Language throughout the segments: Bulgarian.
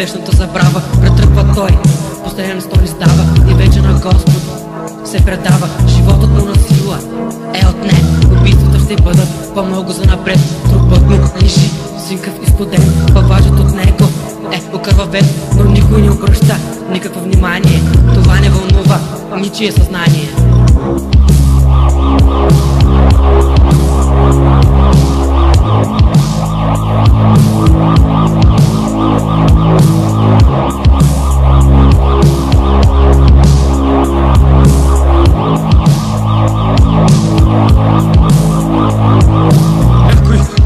вечната забрава претръпва той. Последен стол издава и вече на Господ се предава. Животът му на сила е отнет, убийствата ще бъдат по-много за напред. Трупът му лежи синкав и студен, паважът от него е окървавен, но никой не обръща никакво внимание. Това не вълнува ничие съзнание.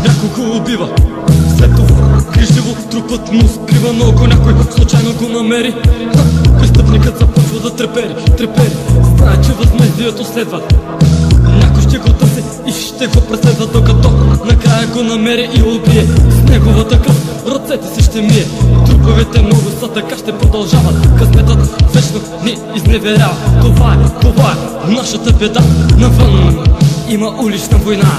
Някой убива, след това грижливо трупът му скрива, но ако някой случайно го намери, престъпникът започва да трепери. Знае, че възмездието следва. Някой ще го търси и ще го преследва, докато накрая го намери и убие. С неговата кръв ръцете си ще мие. Труповете много са, така ще продължават. Късметът вечно ни изневерява. Това е нашата беда. Навън има улична война.